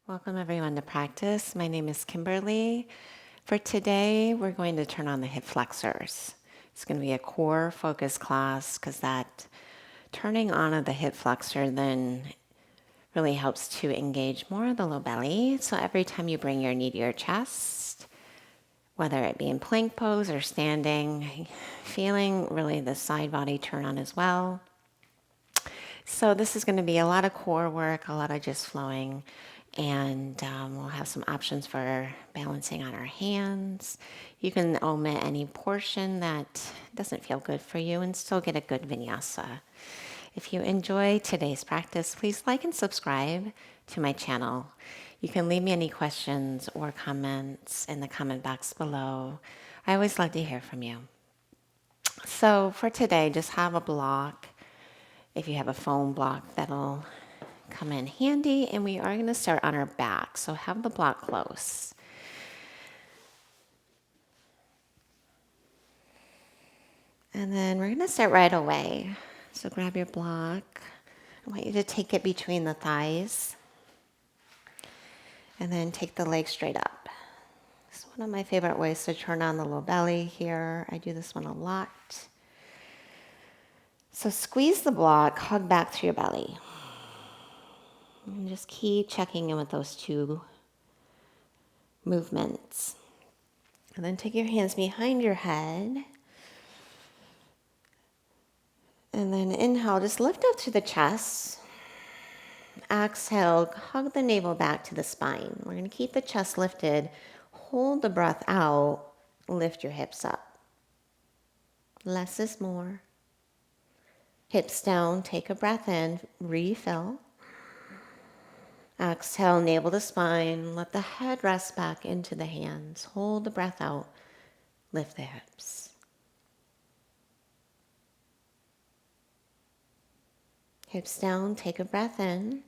Welcome everyone to practice. My name is Kimberly. For today, we're going to turn on the hip flexors. It's going to be a core focus class because that turning on of the hip flexor then really helps to engage more of the low belly. So every time you bring your knee to your chest, whether it be in plank pose or standing, feeling really the side body turn on as well. So this is going to be a lot of core work, a lot of just flowing, and we'll have some options for balancing on our hands. You can omit any portion that doesn't feel good for you and still get a good vinyasa. If you enjoy today's practice, please like and subscribe to my channel. You can leave me any questions or comments in the comment box below. I always love to hear from you. So for today, just have a block. If you have a foam block, that'll come in handy, and we are going to start on our back, so have the block close. And then we're going to start right away. So grab your block. I want you to take it between the thighs and then take the leg straight up. It's one of my favorite ways to turn on the low belly here. I do this one a lot. So squeeze the block, hug back through your belly. And just keep checking in with those two movements. And then take your hands behind your head. And then inhale, just lift up through the chest. Exhale, hug the navel back to the spine. We're going to keep the chest lifted. Hold the breath out. Lift your hips up. Less is more. Hips down, take a breath in, refill. Exhale, navel to spine. Let the head rest back into the hands. Hold the breath out. Lift the hips. Hips down, take a breath in.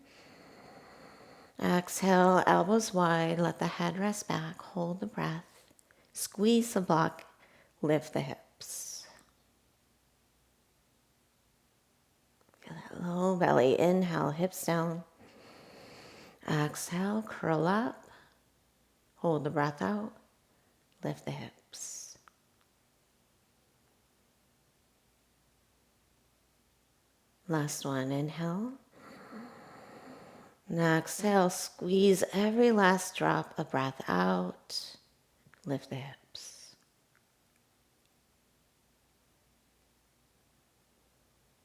Exhale, elbows wide. Let the head rest back. Hold the breath. Squeeze the block. Lift the hips. Feel that low belly. Inhale, hips down. Exhale, curl up. Hold the breath out. Lift the hips. Last one. Inhale. And exhale, squeeze every last drop of breath out. Lift the hips.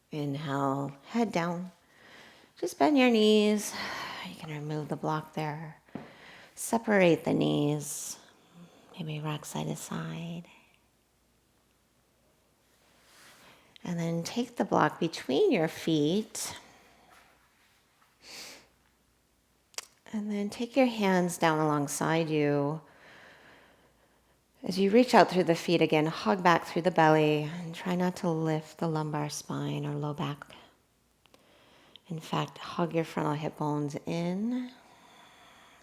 Inhale, head down. Just bend your knees. You can remove the block there. Separate the knees. Maybe rock side to side. And then take the block between your feet. And then take your hands down alongside you. As you reach out through the feet again, hug back through the belly and try not to lift the lumbar spine or low back. In fact, hug your frontal hip bones in.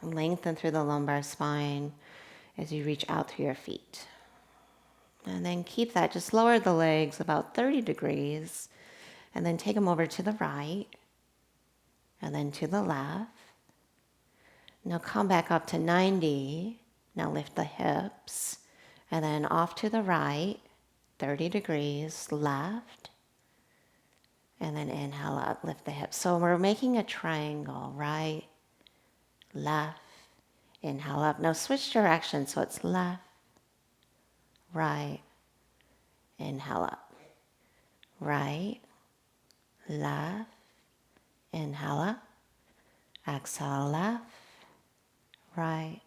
Lengthen through the lumbar spine as you reach out through your feet. And then keep that. Just lower the legs about 30 degrees. And then take them over to the right. And then to the left. Now come back up to 90. Now lift the hips. And then off to the right. 30 degrees. Left. And then inhale up. Lift the hips. So we're making a triangle. Right. Left. Inhale up. Now switch direction. So it's left. Right. Inhale up. Right. Left. Inhale up. Exhale left. Right.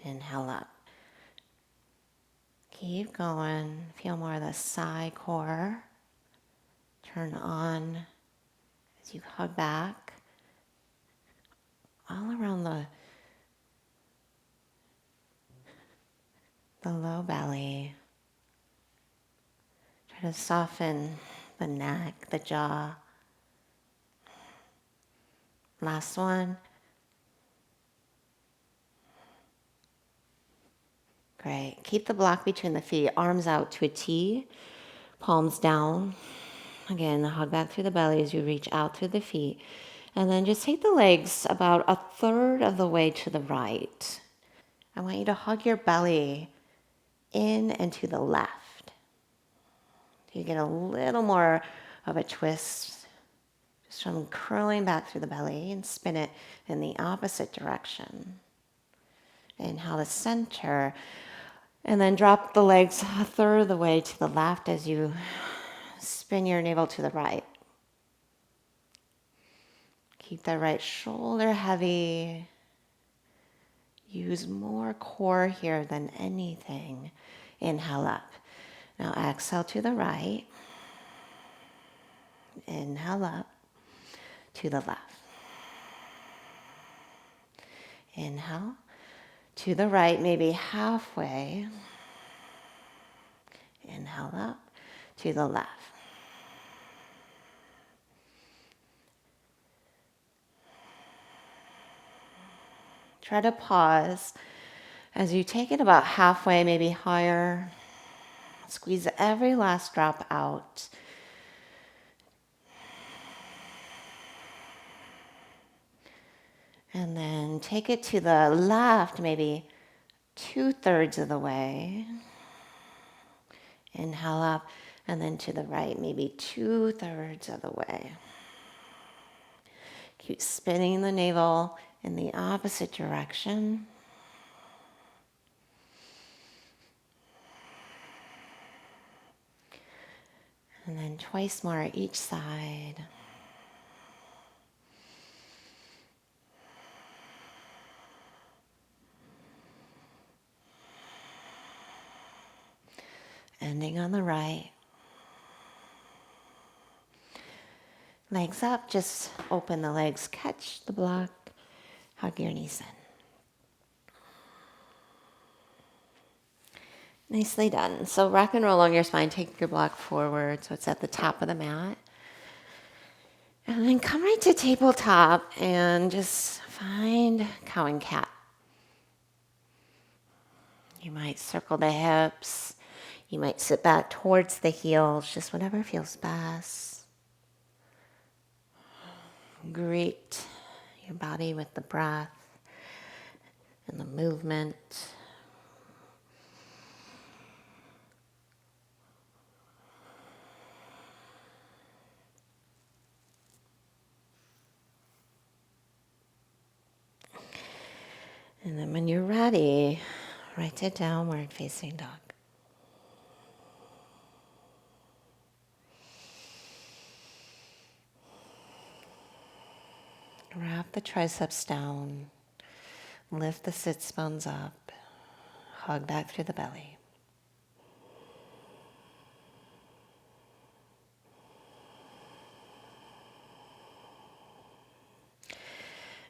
Inhale up. Keep going. Feel more of the side core. Turn on as you hug back. All around the low belly. Try to soften the neck, the jaw. Last one. Great. Keep the block between the feet, arms out to a T, palms down. Again, hug back through the belly as you reach out through the feet. And then just take the legs about a third of the way to the right. I want you to hug your belly in and to the left. You get a little more of a twist just from curling back through the belly, and spin it in the opposite direction. Inhale to center, and then drop the legs a third of the way to the left as you spin your navel to the right. Keep that right shoulder heavy. Use more core here than anything. Inhale up. Now exhale to the right. Inhale up to the left. Inhale to the right, maybe halfway. Inhale up to the left. Try to pause as you take it about halfway, maybe higher. Squeeze every last drop out. And then take it to the left, maybe 2/3 of the way. Inhale up, and then to the right, maybe 2/3 of the way. Keep spinning the navel in the opposite direction. And then twice more each side. Ending on the right. Legs up, just open the legs, catch the block, hug your knees in. Nicely done. So rock and roll along your spine, take your block forward so it's at the top of the mat. And then come right to tabletop and just find cow and cat. You might circle the hips. You might sit back towards the heels, just whatever feels best. Greet your body with the breath and the movement. And then when you're ready, right to downward facing dog. Wrap the triceps down, lift the sits bones up, hug back through the belly.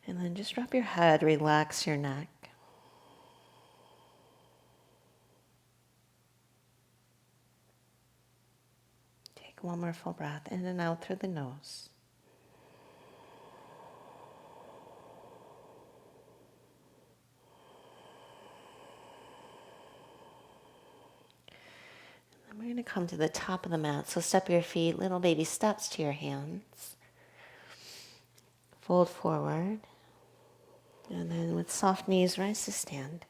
And then just drop your head, relax your neck. Take one more full breath in and out through the nose. And we're going to come to the top of the mat. So step your feet, little baby steps to your hands. Fold forward. And then with soft knees, rise to stand.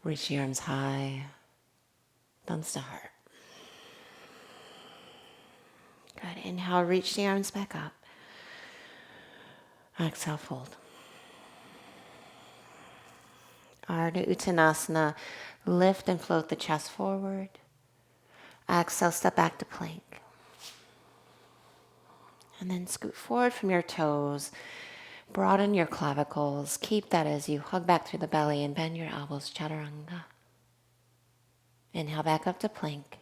Reach your arms high, thumbs to heart. Good. Inhale, reach the arms back up. Exhale, fold. Ardha Uttanasana, lift and float the chest forward. Exhale, step back to plank. And then scoot forward from your toes. Broaden your clavicles. Keep that as you hug back through the belly and bend your elbows, chaturanga. Inhale back up to plank.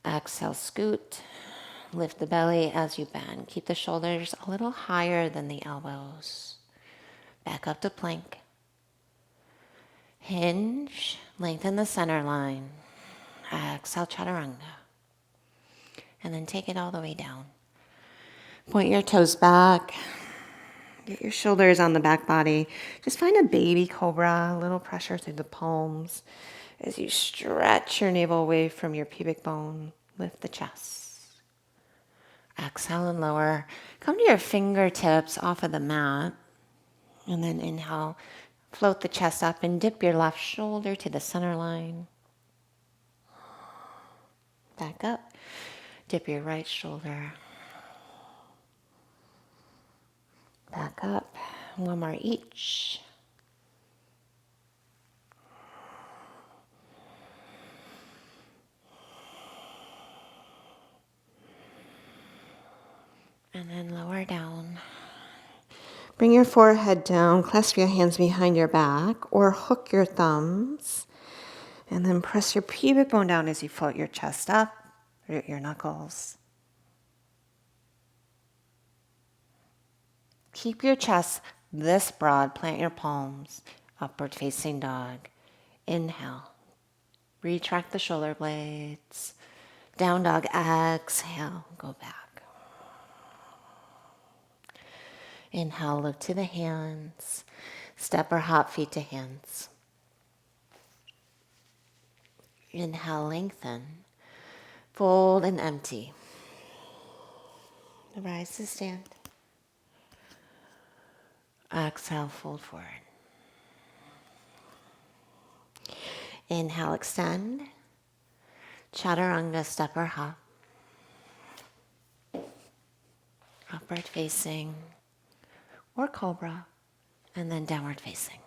Exhale, scoot. Lift the belly as you bend. Keep the shoulders a little higher than the elbows. Back up to plank. Hinge. Lengthen the center line. Exhale, chaturanga. And then take it all the way down. Point your toes back. Get your shoulders on the back body. Just find a baby cobra, a little pressure through the palms. As you stretch your navel away from your pubic bone, lift the chest. Exhale and lower. Come to your fingertips off of the mat. And then inhale, float the chest up and dip your left shoulder to the center line. Back up. Dip your right shoulder. Back up. One more each. And then lower down. Bring your forehead down, clasp your hands behind your back, or hook your thumbs. And then press your pubic bone down as you float your chest up, root your knuckles. Keep your chest this broad, plant your palms, upward facing dog. Inhale, retract the shoulder blades. Down dog, exhale, go back. Inhale, look to the hands. Step or hop feet to hands. Inhale, lengthen. Fold and empty. Rise to stand. Exhale, fold forward. Inhale, extend. Chaturanga, step or hop. Upward facing or cobra, and then downward facing.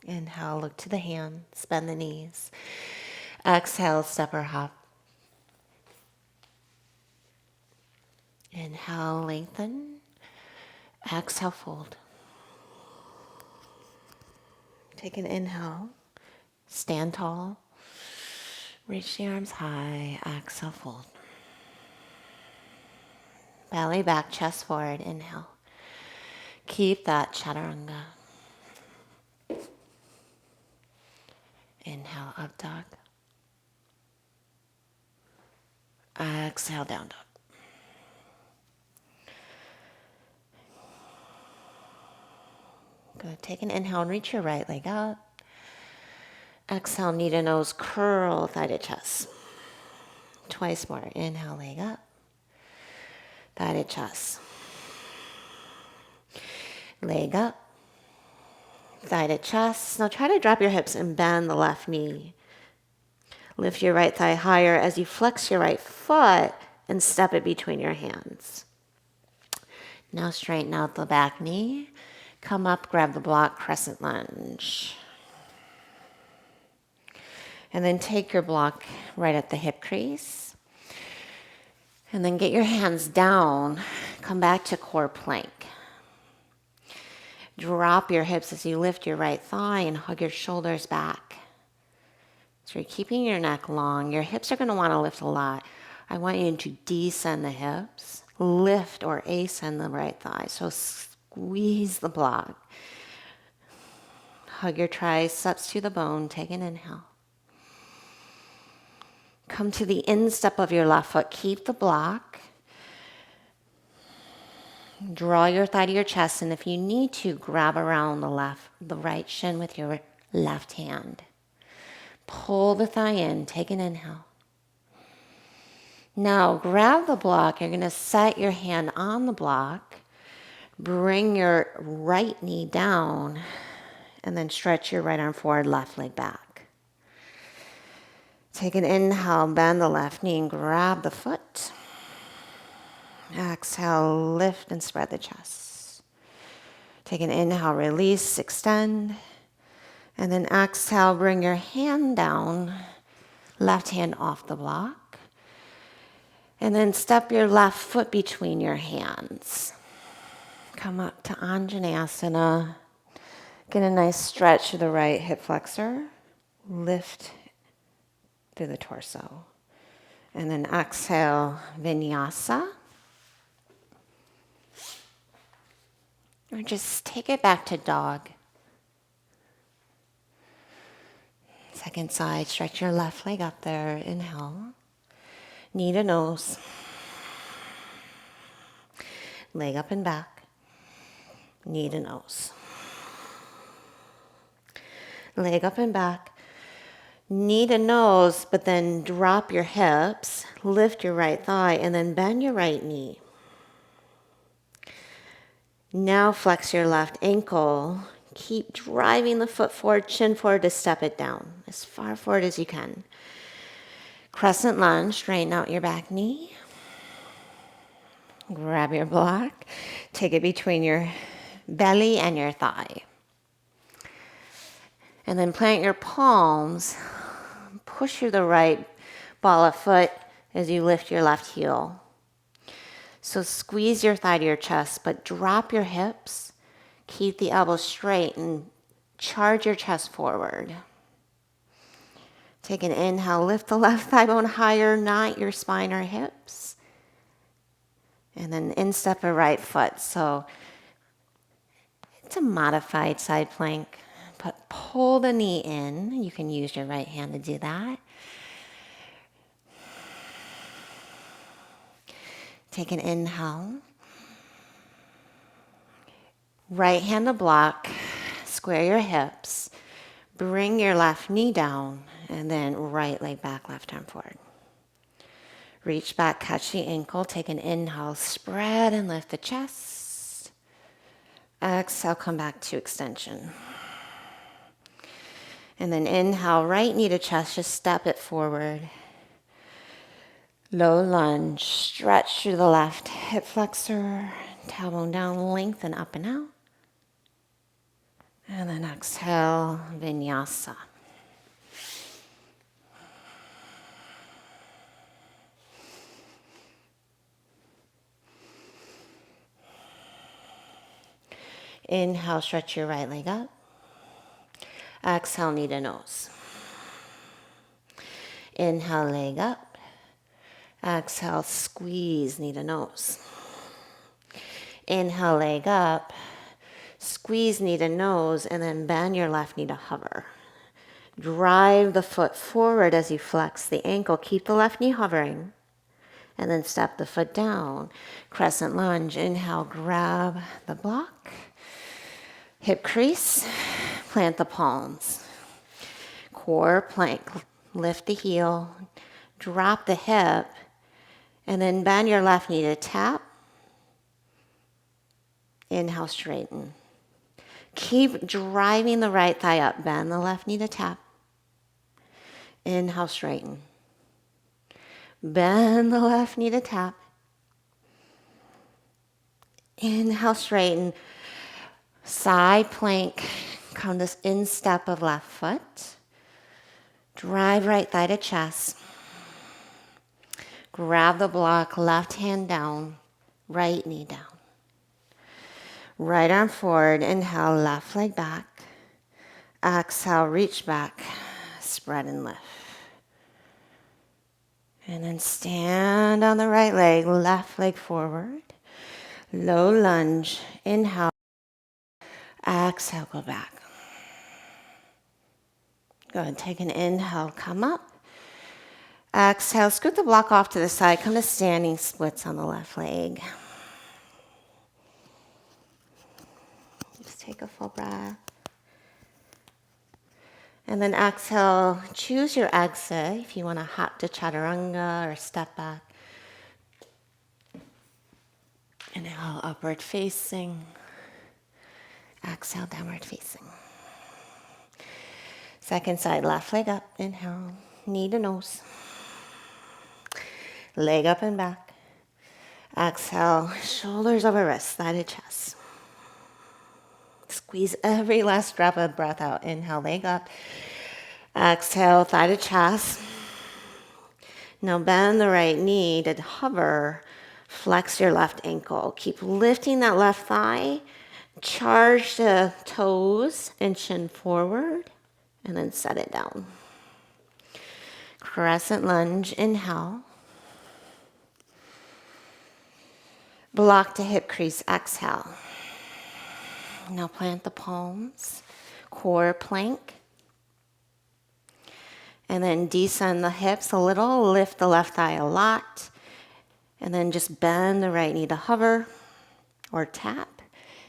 Inhale, look to the hands, bend the knees. Exhale, step or hop. Inhale, lengthen. Exhale, fold. Take an inhale. Stand tall. Reach the arms high. Exhale, fold. Belly back, chest forward. Inhale. Keep that chaturanga. Inhale, up dog. Exhale, down dog. Good. Take an inhale and reach your right leg up. Exhale, knee to nose, curl thigh to chest. Twice more. Inhale, leg up. Thigh to chest. Leg up. Thigh to chest. Now try to drop your hips and bend the left knee. Lift your right thigh higher as you flex your right foot and step it between your hands. Now straighten out the back knee. Come up, grab the block, crescent lunge. And then take your block right at the hip crease. And then get your hands down. Come back to core plank. Drop your hips as you lift your right thigh and hug your shoulders back. So you're keeping your neck long. Your hips are going to want to lift a lot. I want you to descend the hips, lift or ascend the right thigh. So squeeze the block. Hug your triceps to the bone. Take an inhale. Come to the instep of your left foot. Keep the block. Draw your thigh to your chest, and if you need to, grab around the right shin with your left hand. Pull the thigh in. Take an inhale. Now grab the block. You're going to set your hand on the block. Bring your right knee down, and then stretch your right arm forward, left leg back. Take an inhale, bend the left knee and grab the foot. Exhale, lift and spread the chest. Take an inhale, release, extend. And then exhale, bring your hand down, left hand off the block. And then step your left foot between your hands. Come up to Anjaneyasana. Get a nice stretch to the right hip flexor. Lift through the torso. And then exhale, Vinyasa. Or just take it back to dog. Second side, stretch your left leg up there. Inhale. Knee to nose. Leg up and back. Knee to nose. Leg up and back. Knee to nose, but then drop your hips, lift your right thigh, and then bend your right knee. Now flex your left ankle. Keep driving the foot forward, chin forward to step it down as far forward as you can. Crescent lunge, straighten out your back knee. Grab your block. Take it between your belly and your thigh. And then plant your palms. Push through the right ball of foot as you lift your left heel. So squeeze your thigh to your chest, but drop your hips. Keep the elbows straight and charge your chest forward. Take an inhale, lift the left thigh bone higher, not your spine or hips. And then instep a right foot. So it's a modified side plank, but pull the knee in. You can use your right hand to do that. Take an inhale. Right hand to block, square your hips, bring your left knee down, and then right leg back, left arm forward. Reach back, catch the ankle, take an inhale, spread and lift the chest. Exhale, come back to extension. And then inhale, right knee to chest, just step it forward. Low lunge, stretch through the left hip flexor, tailbone down, lengthen up and out. And then exhale, Vinyasa. Inhale, stretch your right leg up. Exhale, knee to nose. Inhale, leg up. Exhale, squeeze, knee to nose. Inhale, leg up. Squeeze knee to nose, and then bend your left knee to hover. Drive the foot forward as you flex the ankle. Keep the left knee hovering. And then step the foot down. Crescent lunge. Inhale, grab the block. Hip crease. Plant the palms. Core plank. Lift the heel. Drop the hip. And then bend your left knee to tap. Inhale, straighten. Keep driving the right thigh up. Bend the left knee to tap. Inhale, straighten. Bend the left knee to tap. Inhale, straighten. Side plank. Come to instep of left foot. Drive right thigh to chest. Grab the block, left hand down, right knee down. Right arm forward, inhale, left leg back. Exhale, reach back, spread and lift. And then stand on the right leg, left leg forward. Low lunge, inhale. Exhale, go back. Good, take an inhale, come up. Exhale, scoot the block off to the side, come to standing splits on the left leg. Just take a full breath. And then exhale, choose your exit if you want to hop to chaturanga or step back. Inhale, upward facing. Exhale, downward facing. Second side, left leg up. Inhale, knee to nose. Leg up and back. Exhale, shoulders over wrists, thigh to chest. Squeeze every last drop of breath out. Inhale, leg up. Exhale, thigh to chest. Now bend the right knee to hover. Flex your left ankle. Keep lifting that left thigh. Charge the toes and chin forward. And then set it down. Crescent lunge, inhale. Block to hip crease, exhale. Now plant the palms, core plank. And then descend the hips a little, lift the left thigh a lot. And then just bend the right knee to hover or tap.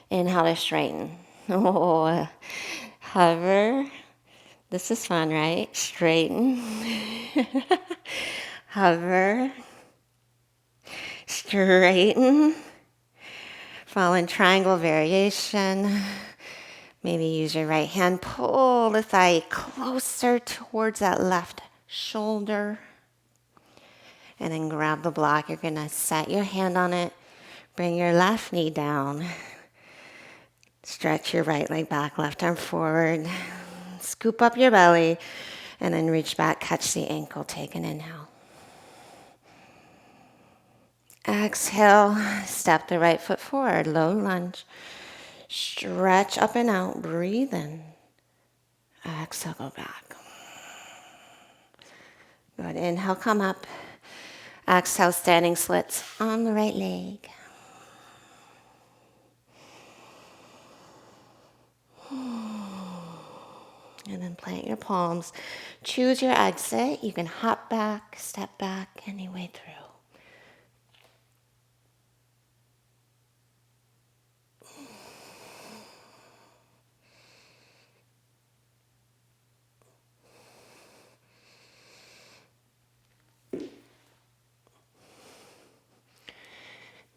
Inhale to straighten. Oh, hover. This is fun, right? Straighten. Hover. Straighten. Fallen triangle variation. Maybe use your right hand. Pull the thigh closer towards that left shoulder. And then grab the block. You're going to set your hand on it. Bring your left knee down. Stretch your right leg back, left arm forward. Scoop up your belly. And then reach back, catch the ankle. Take an inhale. Exhale, step the right foot forward, low lunge. Stretch up and out, breathe in. Exhale, go back. Good, inhale, come up. Exhale, standing splits on the right leg. And then plant your palms. Choose your exit. You can hop back, step back, any way through.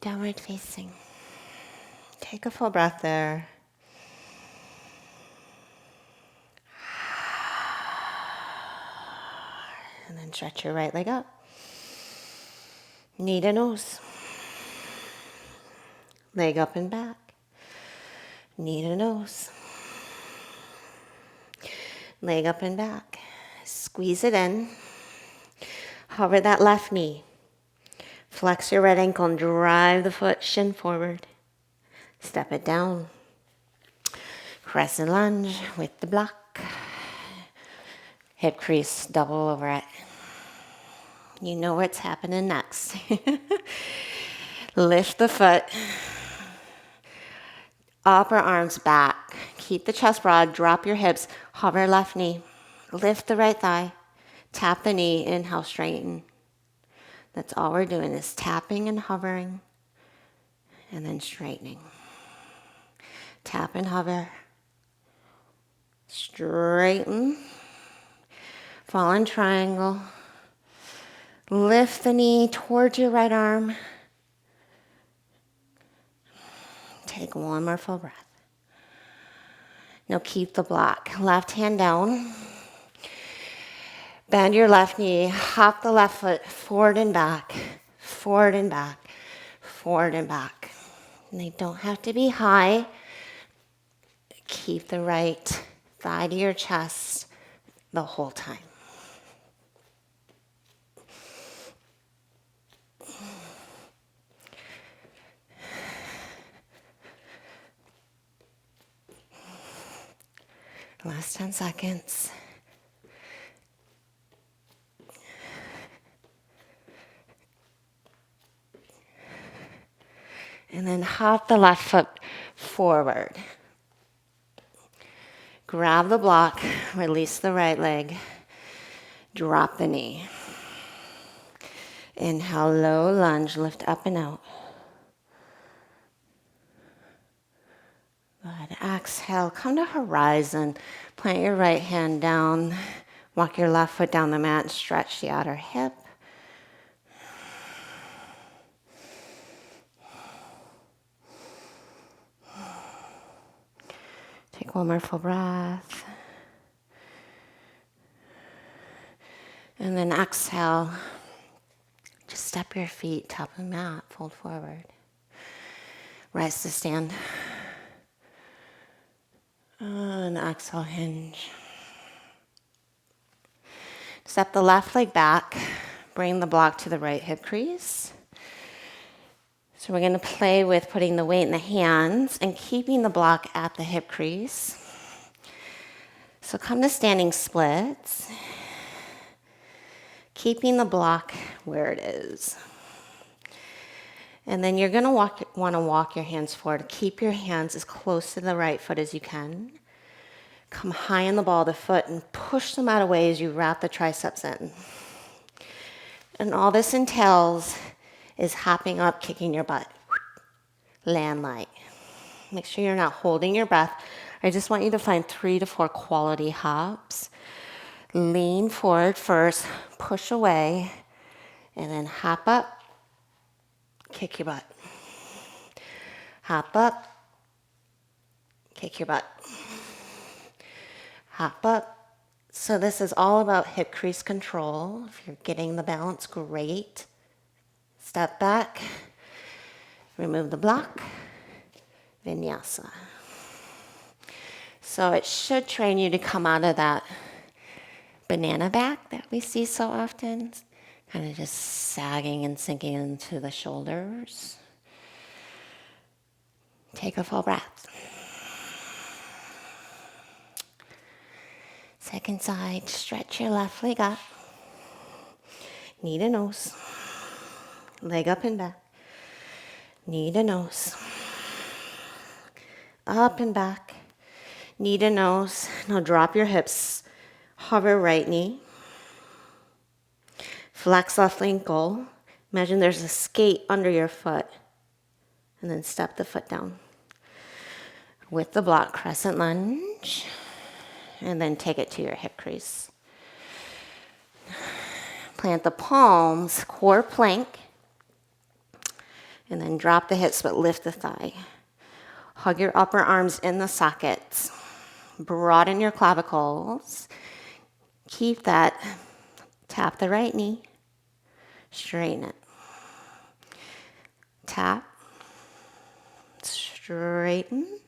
Downward facing. Take a full breath there. And then stretch your right leg up. Knee to nose. Leg up and back. Knee to nose. Leg up and back. Squeeze it in. Hover that left knee. Flex your right ankle and drive the foot shin forward. Step it down. Crescent lunge with the block. Hip crease, double over it. You know what's happening next. Lift the foot. Upper arms back. Keep the chest broad. Drop your hips. Hover left knee. Lift the right thigh. Tap the knee. Inhale, straighten. That's all we're doing is tapping and hovering. And then straightening. Tap and hover. Straighten. Fallen triangle. Lift the knee towards your right arm. Take one more full breath. Now keep the block. Left hand down. Bend your left knee. Hop the left foot forward and back. Forward and back. Forward and back. And they don't have to be high. Keep the right thigh to your chest the whole time. Last 10 seconds. And then hop the left foot forward. Grab the block, release the right leg, drop the knee. Inhale, low lunge, lift up and out. Good. Exhale, come to horizon. Plant your right hand down. Walk your left foot down the mat and stretch the outer hip. Take one more full breath. And then exhale. Just step your feet, top of the mat, fold forward. Rise to stand. And exhale, hinge. Step the left leg back. Bring the block to the right hip crease. So we're going to play with putting the weight in the hands and keeping the block at the hip crease. So come to standing splits. Keeping the block where it is. And then you're going to want to walk your hands forward. Keep your hands as close to the right foot as you can. Come high in the ball of the foot and push them out of the way as you wrap the triceps in. And all this entails is hopping up, kicking your butt. Land light. Make sure you're not holding your breath I just want you to find 3 to 4 quality hops. Lean forward first, push away, and then hop up, kick your butt. Hop up, kick your butt. Hop up. So this is all about hip crease control. If you're getting the balance, great. Step back, remove the block, Vinyasa. So it should train you to come out of that banana back that we see so often, kind of just sagging and sinking into the shoulders. Take a full breath. Second side, stretch your left leg up. Knee to nose. Leg up and back. Knee to nose. Up and back. Knee to nose. Now drop your hips. Hover right knee. Flex left ankle. Imagine there's a skate under your foot. And then step the foot down. With the block, crescent lunge. And then take it to your hip crease. Plant the palms, core plank. And then drop the hips, but lift the thigh. Hug your upper arms in the sockets. Broaden your clavicles. Keep that. Tap the right knee. Straighten it. Tap. Straighten.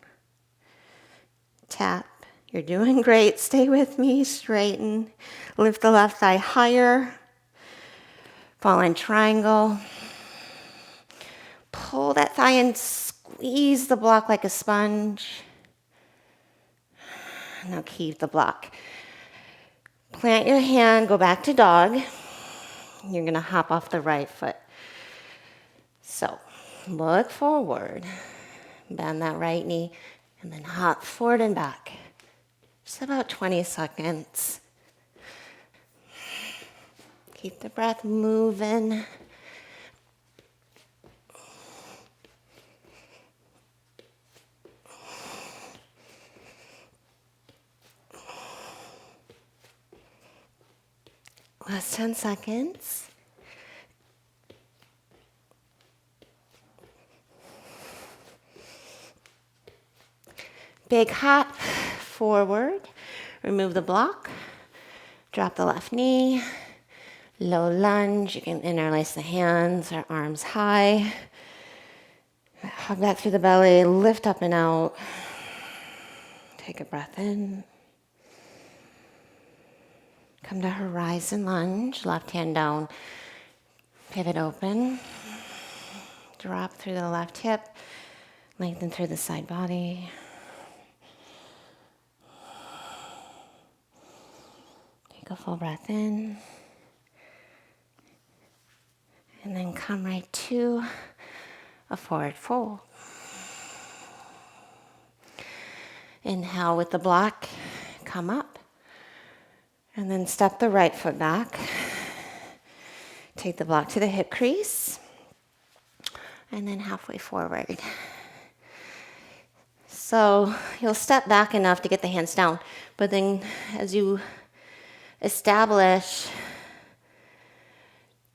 Tap. You're doing great. Stay with me. Straighten. Lift the left thigh higher. Fall in triangle. Pull that thigh and squeeze the block like a sponge. Now keep the block. Plant your hand, go back to dog. You're going to hop off the right foot. So look forward. Bend that right knee and then hop forward and back. Just about 20 seconds. Keep the breath moving. Last 10 seconds. Big hop forward. Remove the block. Drop the left knee. Low lunge. You can interlace the hands or arms high. Hug back through the belly. Lift up and out. Take a breath in. Come to horizon lunge. Left hand down. Pivot open. Drop through the left hip. Lengthen through the side body. Take a full breath in. And then come right to a forward fold. Inhale with the block. Come up. And then step the right foot back. Take the block to the hip crease. And then halfway forward. So you'll step back enough to get the hands down. But then as you establish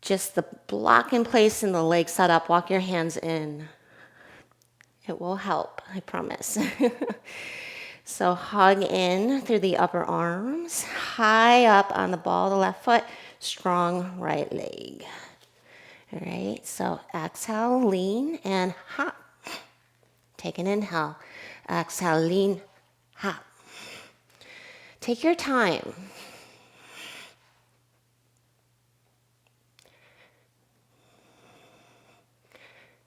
just the block in place and the leg set up, walk your hands in. It will help, I promise. So hug in through the upper arms, high up on the ball of the left foot, strong right leg. All right, so exhale, lean, and hop. Take an inhale. Exhale, lean, hop. Take your time.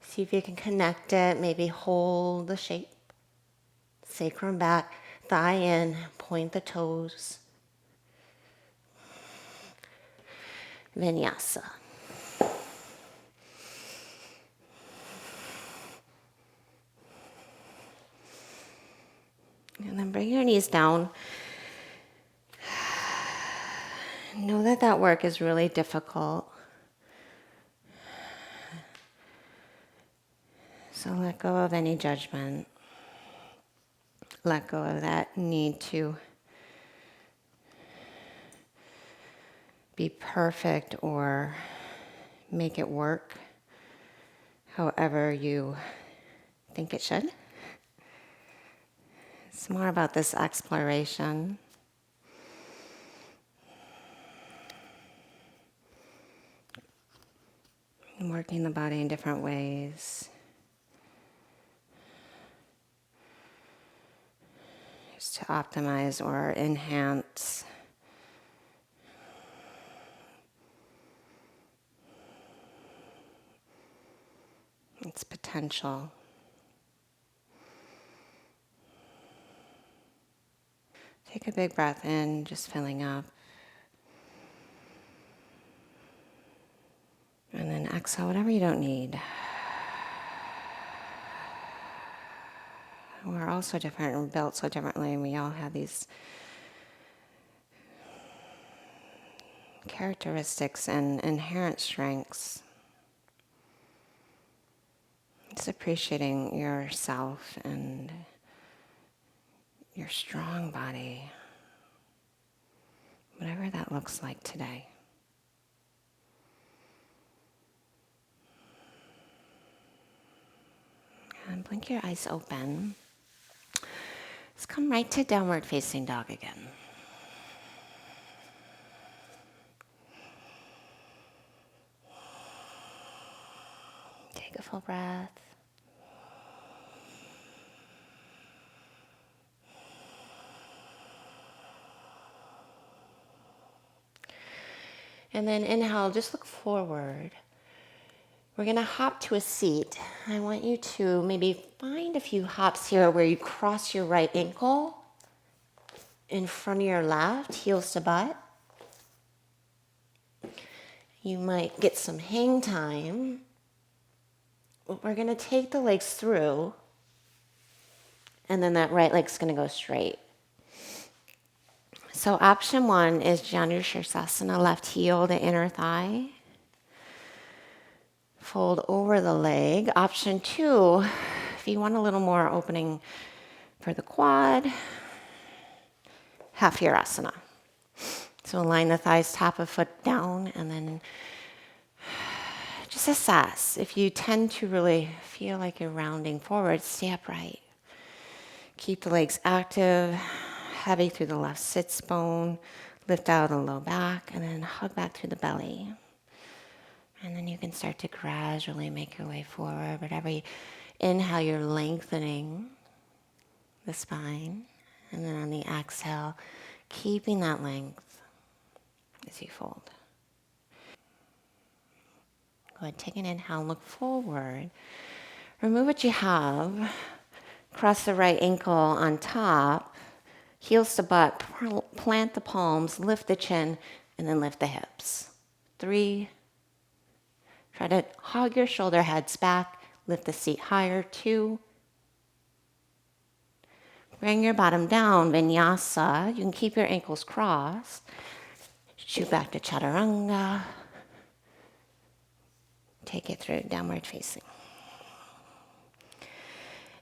See if you can connect it, maybe hold the shape. Sacrum back, thigh in, point the toes. Vinyasa. And then bring your knees down. Know that that work is really difficult. So let go of any judgment. Let go of that need to be perfect or make it work however you think it should. It's more about this exploration. And working the body in different ways. Just to optimize or enhance its potential. Take a big breath in, just filling up. And then exhale whatever you don't need. We're all so different and built so differently, and we all have these characteristics and inherent strengths. It's appreciating yourself and your strong body, whatever that looks like today. And blink your eyes open. Let's come right to downward facing dog again. Take a full breath. And then inhale, just look forward. We're going to hop to a seat. I want you to maybe find a few hops here where you cross your right ankle in front of your left, heels to butt. You might get some hang time. We're going to take the legs through, and then that right leg's going to go straight. So option one is Shavasana, left heel to inner thigh. Fold over the leg. Option two, if you want a little more opening for the quad, half Virasana. So align the thighs, top of foot down, and then just assess. If you tend to really feel like you're rounding forward, stay upright. Keep the legs active, heavy through the left sits bone, lift out of the low back, and then hug back through the belly. And then you can start to gradually make your way forward. But every inhale, you're lengthening the spine. And then on the exhale, keeping that length as you fold. Go ahead, take an inhale, look forward. Remove what you have. Cross the right ankle on top. Heels to butt, plant the palms, lift the chin, and then lift the hips. 3. Try to hug your shoulder heads back, lift the seat higher. 2. Bring your bottom down, Vinyasa. You can keep your ankles crossed. Shoot back to Chaturanga. Take it through, downward facing.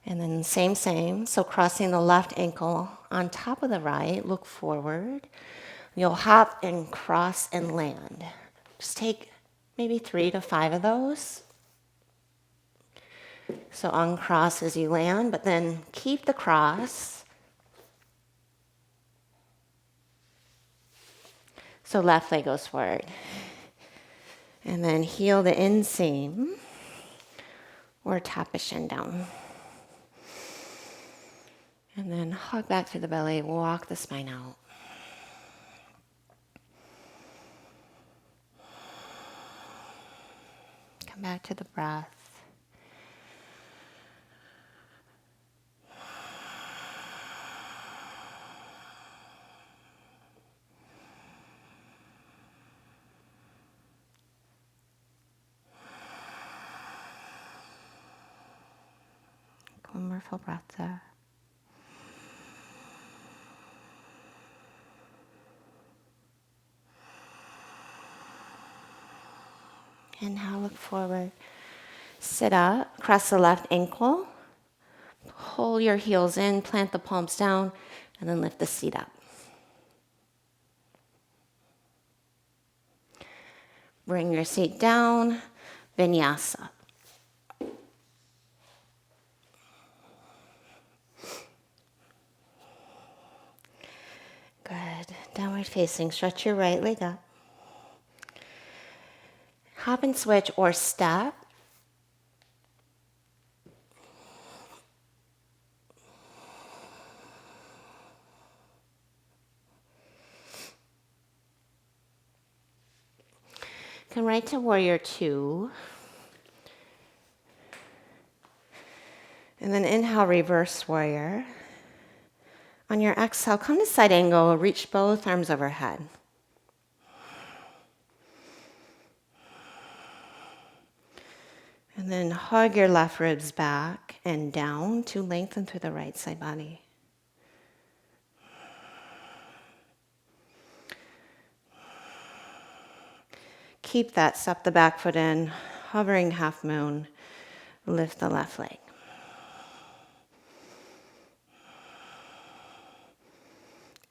And then same. So crossing the left ankle on top of the right, look forward. You'll hop and cross and land. Just take maybe 3 to 5 of those. So uncross as you land, but then keep the cross. So left leg goes forward. And then heel the inseam or tap a shin down. And then hug back through the belly, walk the spine out. Come back to the breath. One more full breath there. Inhale, look forward. Sit up, cross the left ankle, Pull your heels in, plant the palms down, and then lift the seat up. Bring your seat down, Vinyasa. Good. Downward facing. Stretch your right leg up. Hop and switch or step. Come right to warrior two. And then inhale, reverse warrior. On your exhale, come to side angle, reach both arms overhead. And then hug your left ribs back and down to lengthen through the right side body. Keep that, step the back foot in, hovering half moon, lift the left leg.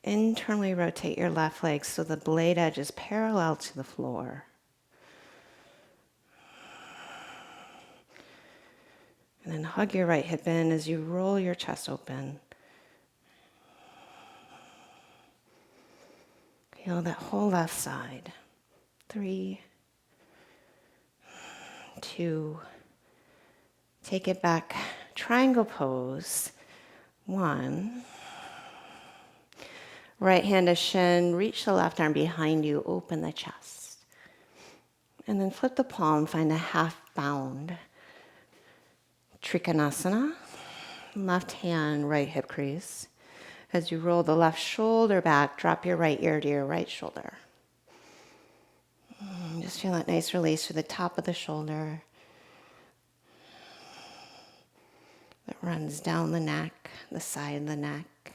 Internally rotate your left leg so the blade edge is parallel to the floor. And then hug your right hip in as you roll your chest open. Feel that whole left side. 3, 2, take it back, triangle pose. 1. Right hand to shin, reach the left arm behind you, open the chest. And then flip the palm, find a half bound. Trikonasana, left hand, right hip crease. As you roll the left shoulder back, drop your right ear to your right shoulder. Just feel that nice release through the top of the shoulder that runs down the neck, the side of the neck,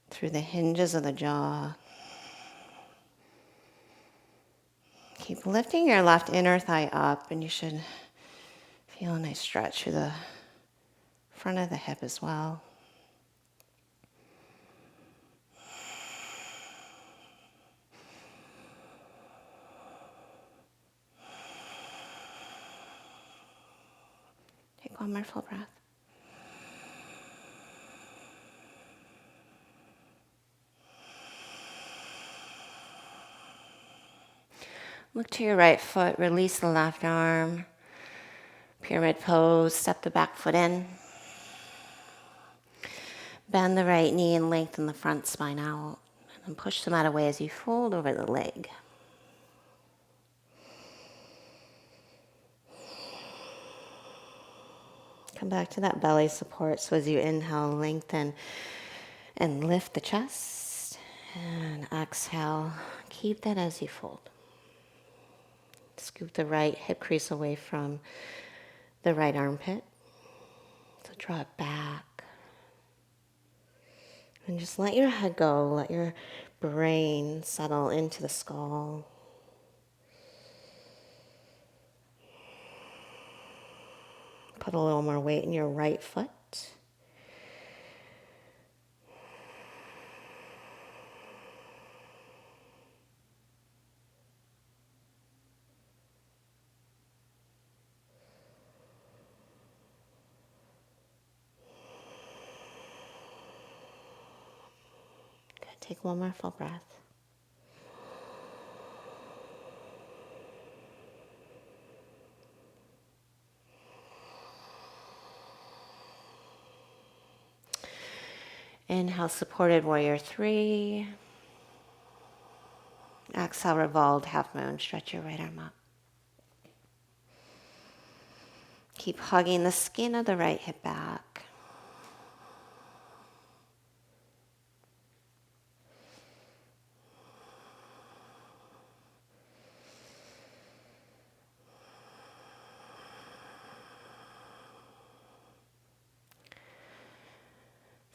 through the hinges of the jaw. Keep lifting your left inner thigh up, and you should feel a nice stretch through the front of the hip as well. Take one more full breath. Look to your right foot, release the left arm. Pyramid pose, step the back foot in. Bend the right knee and lengthen the front spine out. And then push the mat away as you fold over the leg. Come back to that belly support. So as you inhale, lengthen and lift the chest. And exhale, keep that as you fold. Scoop the right hip crease away from the right armpit. So draw it back. And just let your head go. Let your brain settle into the skull. Put a little more weight in your right foot. Good. Take one more full breath. Inhale, supported warrior 3. Exhale, revolved half moon. Stretch your right arm up. Keep hugging the skin of the right hip back.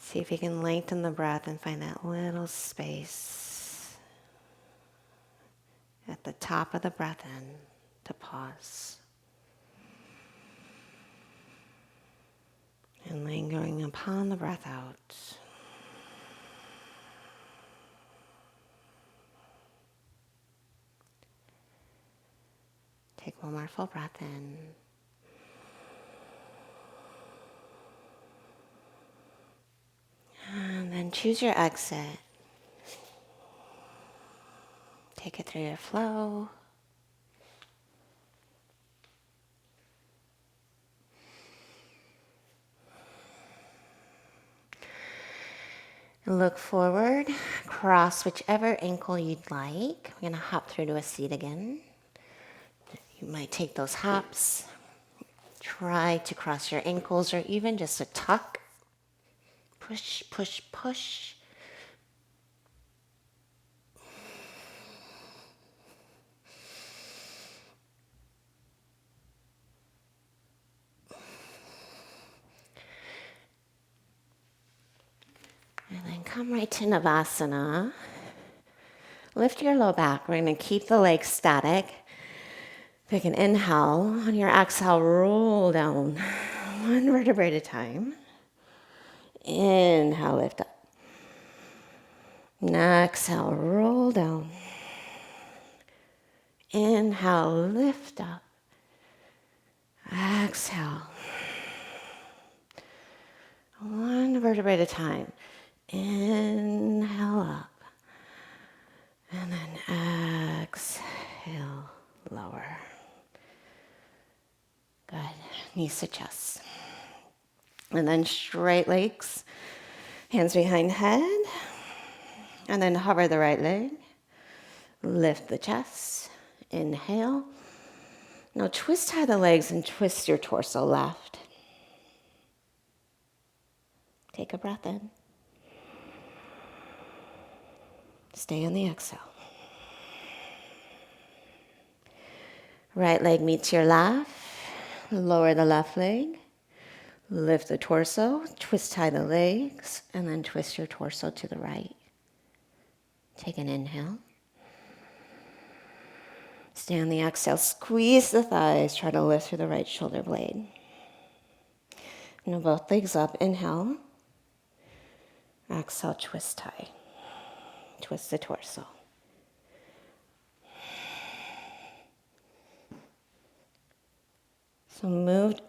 See if you can lengthen the breath and find that little space at the top of the breath in to pause. And lingering upon the breath out. Take one more full breath in. And then choose your exit. Take it through your flow. Look forward, cross whichever ankle you'd like. We're going to hop through to a seat again. You might take those hops. Try to cross your ankles or even just a tuck. Push, push, push. And then come right to Navasana. Lift your low back. We're going to keep the legs static. Take an inhale. On your exhale, roll down. One vertebrae at a time. Inhale, lift up. And exhale, roll down. Inhale, lift up. Exhale. One vertebrae at a time. Inhale up. And then exhale, lower. Good. Knees to chest. And then straight legs. Hands behind head. And then hover the right leg. Lift the chest. Inhale. Now twist tie the legs and twist your torso left. Take a breath in. Stay on the exhale. Right leg meets your left. Lower the left leg. Lift the torso. Twist tie the legs. And then twist your torso to the right. Take an inhale. Stay on the exhale. Squeeze the thighs. Try to lift through the right shoulder blade. Now both legs up. Inhale. Exhale, twist tie. Twist the torso. So move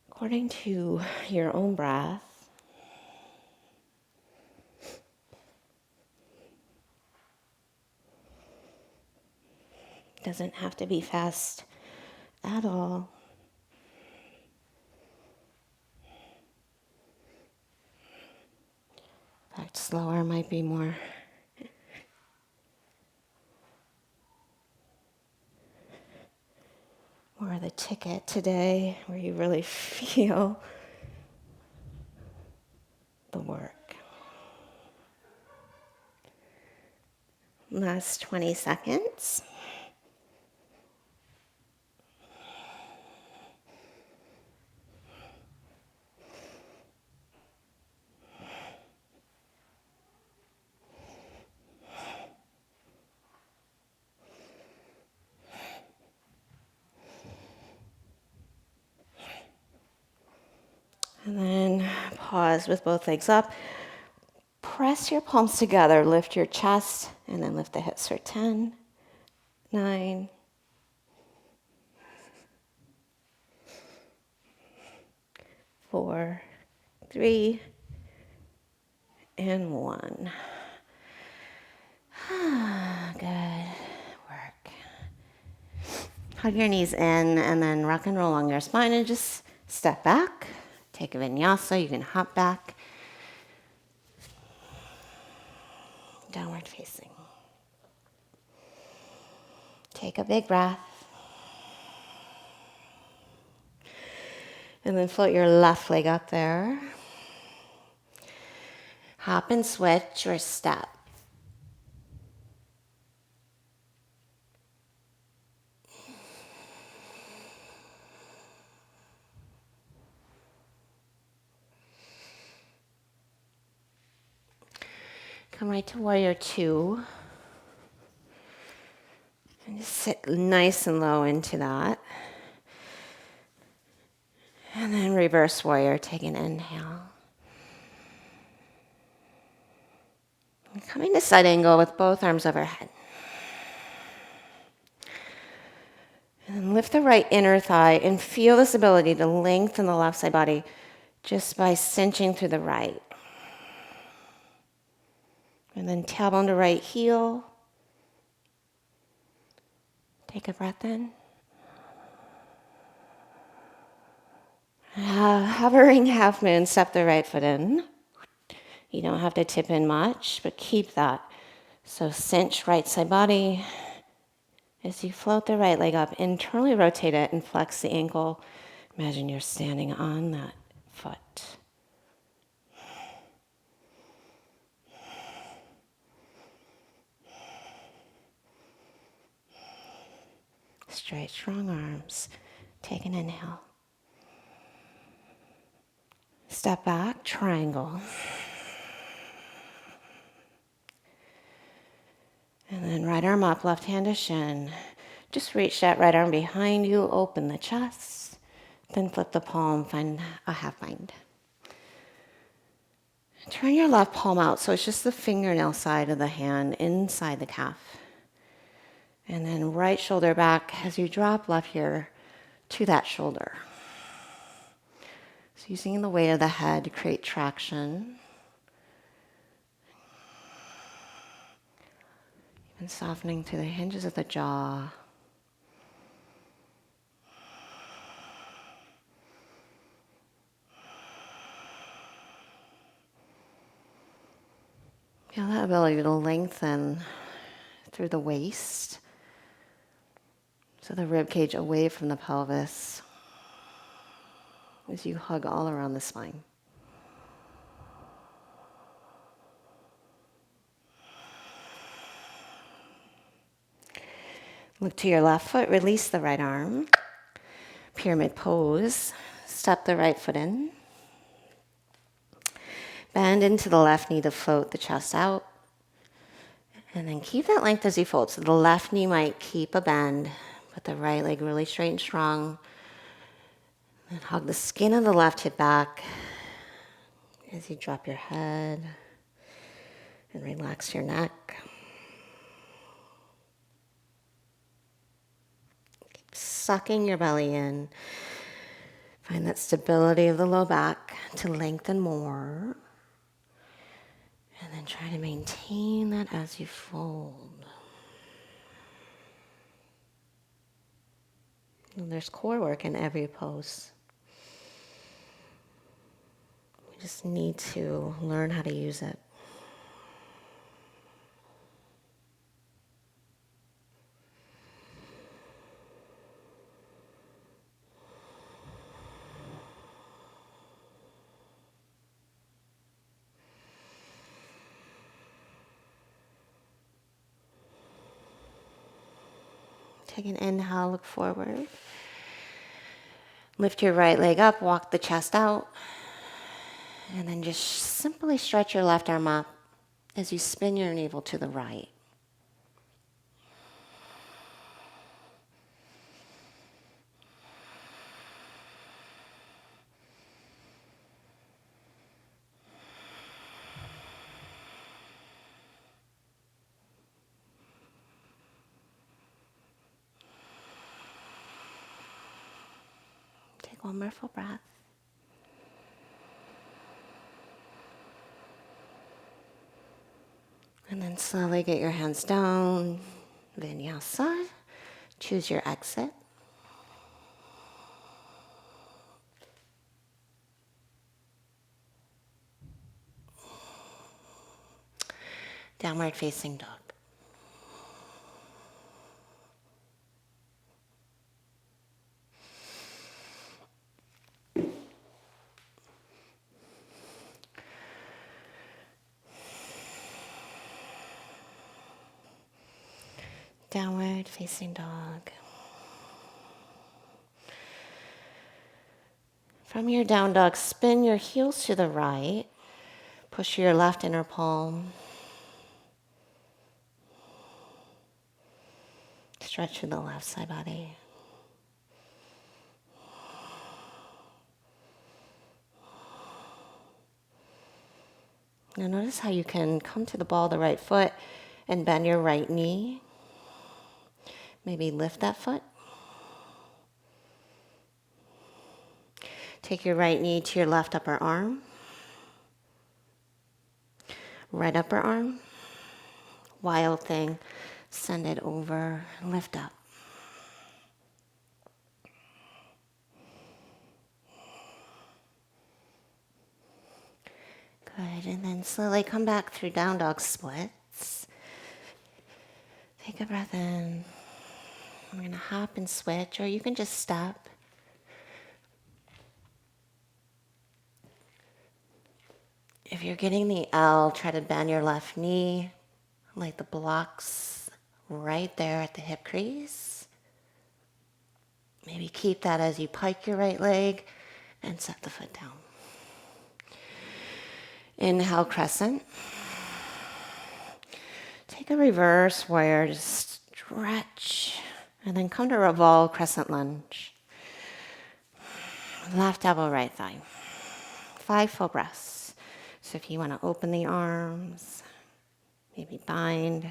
according to your own breath. Doesn't have to be fast at all. In fact, slower might be more the ticket today, where you really feel the work. Last 20 seconds. And then pause with both legs up. Press your palms together, lift your chest, and then lift the hips for 10, 9, 4, 3, and 1. Good work. Hug your knees in and then rock and roll along your spine and just step back. Take a vinyasa. You can hop back. Downward facing. Take a big breath. And then float your left leg up there. Hop and switch or step. Come right to warrior 2. And just sit nice and low into that. And then reverse warrior, take an inhale. And coming to side angle with both arms overhead. And lift the right inner thigh and feel this ability to lengthen the left side body just by cinching through the right. And then tailbone to right heel. Take a breath in. Hovering half moon, step the right foot in. You don't have to tip in much, but keep that. So cinch right side body. As you float the right leg up, internally rotate it and flex the ankle. Imagine you're standing on that foot. Straight, strong arms. Take an inhale. Step back, triangle. And then right arm up, left hand to shin. Just reach that right arm behind you, open the chest. Then flip the palm, find a half bind. Turn your left palm out so it's just the fingernail side of the hand inside the calf. And then right shoulder back as you drop left ear to that shoulder. So using the weight of the head to create traction. Even softening through the hinges of the jaw. Feel that ability to lengthen through the waist. So the rib cage away from the pelvis as you hug all around the spine. Look to your left foot, release the right arm. Pyramid pose. Step the right foot in. Bend into the left knee to float the chest out. And then keep that length as you fold. So the left knee might keep a bend, but the right leg really straight and strong. And hug the skin of the left hip back as you drop your head and relax your neck. Keep sucking your belly in. Find that stability of the low back to lengthen more. And then try to maintain that as you fold. And there's core work in every pose. We just need to learn how to use it. Take an inhale, look forward. Lift your right leg up, walk the chest out. And then just simply stretch your left arm up as you spin your navel to the right. Take one more full breath. And then slowly get your hands down. Vinyasa. Choose your exit. Downward facing dog. Downward facing dog. From your down dog, spin your heels to the right. Push your left inner palm. Stretch through the left side body. Now notice how you can come to the ball of the right foot and bend your right knee. Maybe lift that foot. Take your right knee to your left upper arm. Right upper arm. Wild thing. Send it over. Lift up. Good. And then slowly come back through down dog splits. Take a breath in. We're going to hop and switch, or you can just step. If you're getting the L, try to bend your left knee, like the blocks right there at the hip crease. Maybe keep that as you pike your right leg and set the foot down. Inhale, crescent. Take a reverse warrior, just stretch, and then come to revolve crescent lunge. Left elbow, right thigh. 5 full breaths. So if you want to open the arms, maybe bind.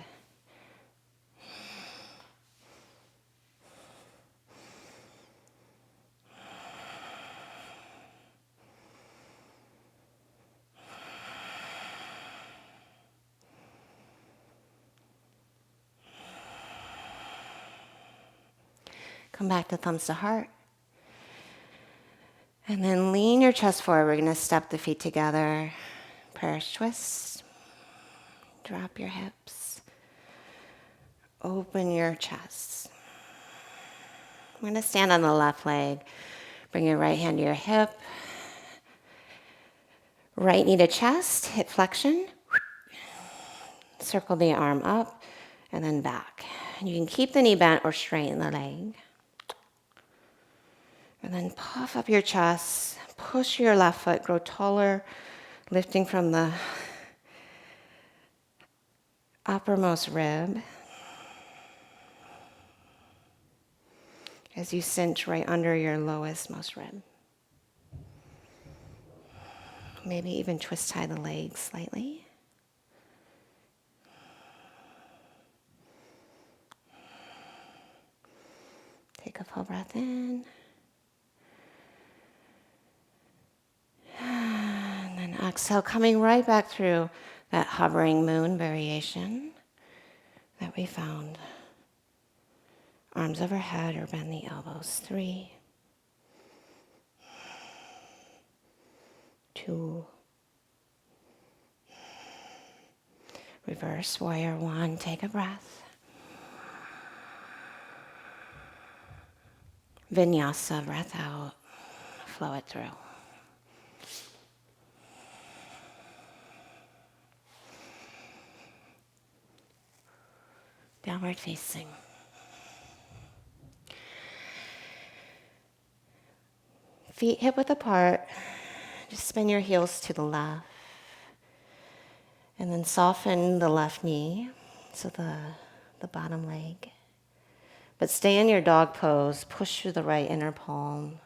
Come back to thumbs to heart. And then lean your chest forward. We're going to step the feet together. Parish twist. Drop your hips. Open your chest. I'm going to stand on the left leg. Bring your right hand to your hip. Right knee to chest, hip flexion. Circle the arm up and then back. And you can keep the knee bent or straighten the leg. And then puff up your chest, push your left foot, grow taller, lifting from the uppermost rib as you cinch right under your lowest most rib. Maybe even twist tie the legs slightly. Take a full breath in. And then exhale, coming right back through that hovering moon variation that we found. Arms overhead or bend the elbows. 3, 2. Reverse warrior 1. Take a breath. Vinyasa, breath out. Flow it through. Downward facing. Feet hip width apart. Just spin your heels to the left. And then soften the left knee, so the bottom leg. But stay in your dog pose. Push through the right inner palm.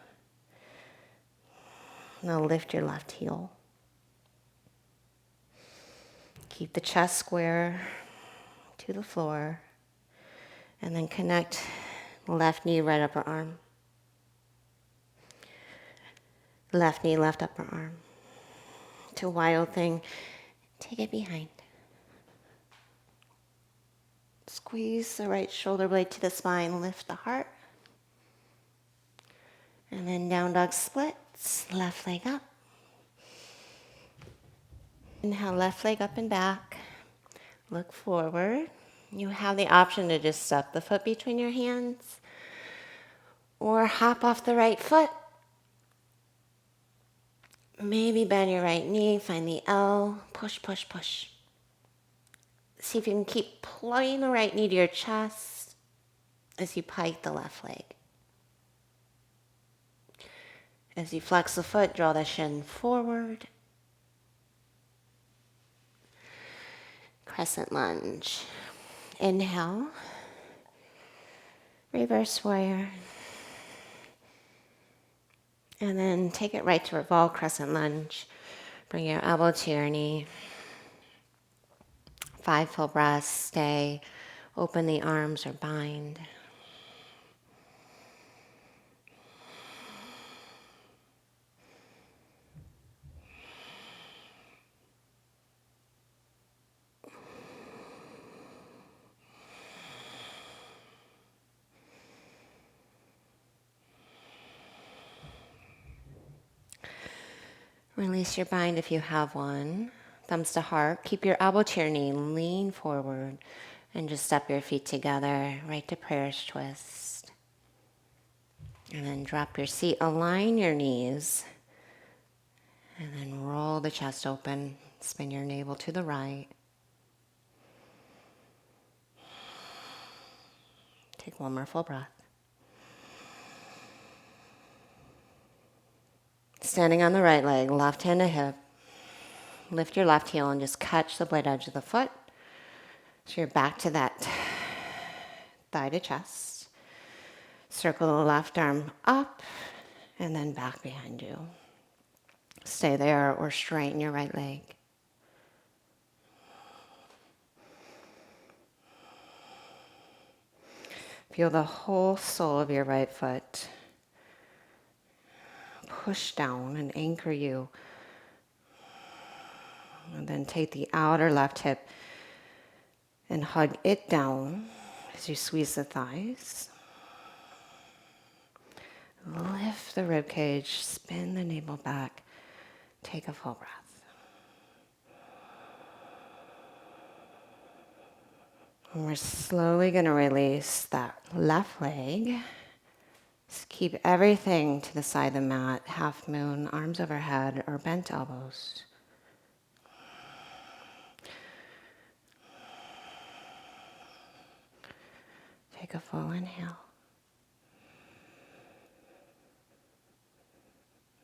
Now lift your left heel. Keep the chest square to the floor. And then connect left knee, right upper arm. Left knee, left upper arm. To wild thing, take it behind. Squeeze the right shoulder blade to the spine, lift the heart. And then down dog splits, left leg up. Inhale, left leg up and back. Look forward. You have the option to just step the foot between your hands or hop off the right foot. Maybe bend your right knee, find the L, push, push, push. See if you can keep pulling the right knee to your chest as you pike the left leg. As you flex the foot, draw the shin forward. Crescent lunge. Inhale. Reverse warrior. And then take it right to revolve crescent lunge. Bring your elbow to your knee. 5 full breaths. Stay. Open the arms or bind. Release your bind if you have one. Thumbs to heart. Keep your elbow to your knee. Lean forward and just step your feet together. Right to prayers twist. And then drop your seat. Align your knees. And then roll the chest open. Spin your navel to the right. Take one more full breath. Standing on the right leg, left hand to hip. Lift your left heel and just catch the blade edge of the foot. So you're back to that thigh to chest. Circle the left arm up and then back behind you. Stay there or straighten your right leg. Feel the whole sole of your right foot push down and anchor you. And then take the outer left hip and hug it down as you squeeze the thighs. Lift the rib cage, spin the navel back, take a full breath. And we're slowly going to release that left leg. Just keep everything to the side of the mat, half moon, arms overhead, or bent elbows. Take a full inhale.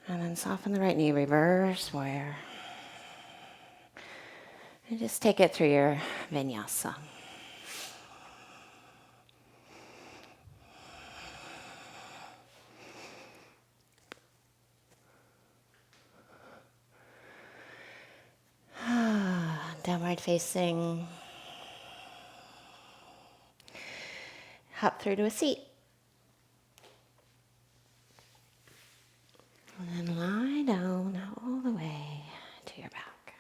And then soften the right knee, reverse warrior. And just take it through your Vinyasa. Downward facing. Hop through to a seat. And then lie down all the way to your back.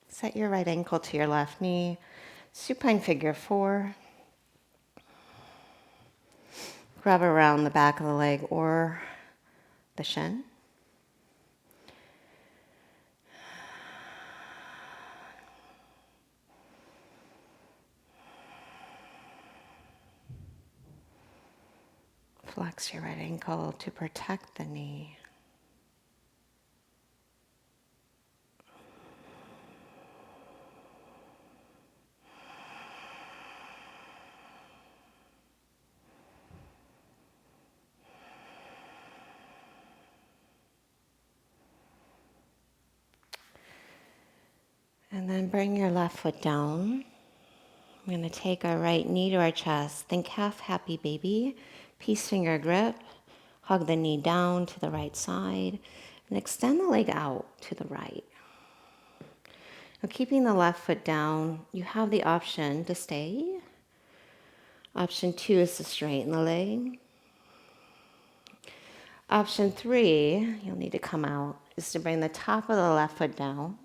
Set your right ankle to your left knee. Supine figure 4. Grab around the back of the leg or the shin. Flex your right ankle to protect the knee. And then bring your left foot down. We're going to take our right knee to our chest. Think half happy baby. Peace finger grip. Hug the knee down to the right side. And extend the leg out to the right. Now keeping the left foot down, you have the option to stay. Option 2 is to straighten the leg. Option 3, you'll need to come out, is to bring the top of the left foot down.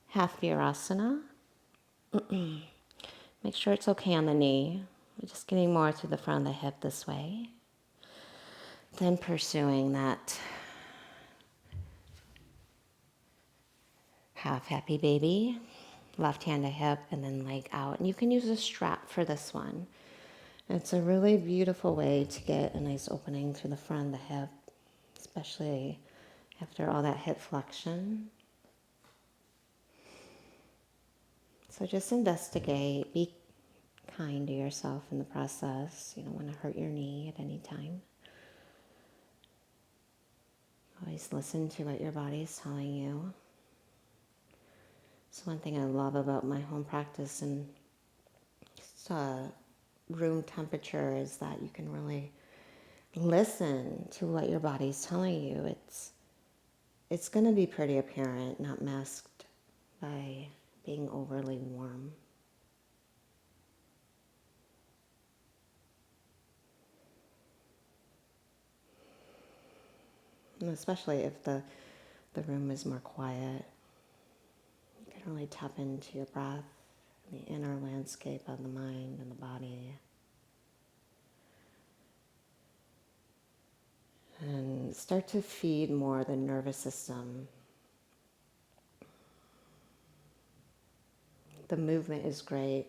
Half Virasana. Make sure it's okay on the knee. We're just getting more through the front of the hip this way. Then pursuing that half happy baby, left hand to hip, and then leg out. And you can use a strap for this one. It's a really beautiful way to get a nice opening through the front of the hip, especially after all that hip flexion. So just investigate, be kind to yourself in the process. You don't want to hurt your knee at any time. Always listen to what your body is telling you. It's one thing I love about my home practice and just room temperature is that you can really listen to what your body's telling you. It's going to be pretty apparent, not masked by being overly warm. And especially if the room is more quiet, you can really tap into your breath, the inner landscape of the mind and the body. And start to feed more the nervous system. The movement is great.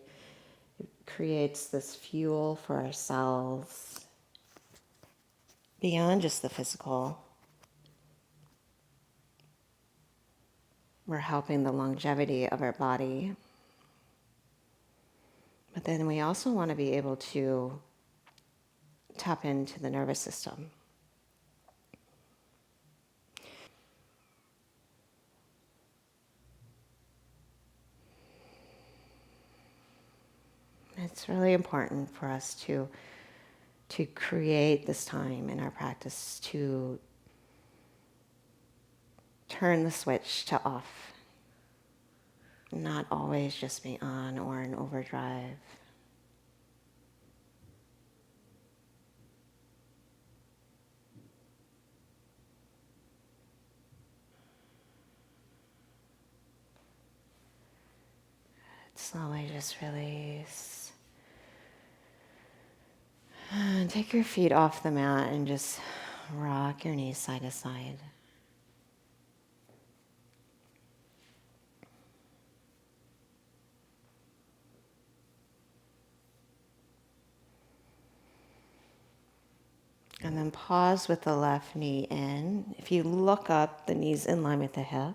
It creates this fuel for our cells beyond just the physical. We're helping the longevity of our body. But then we also want to be able to tap into the nervous system. It's really important for us to create this time in our practice to turn the switch to off, not always just be on or in overdrive. Slowly just release. And take your feet off the mat and just rock your knees side to side. And then pause with the left knee in. If you look up, the knee's in line with the hip.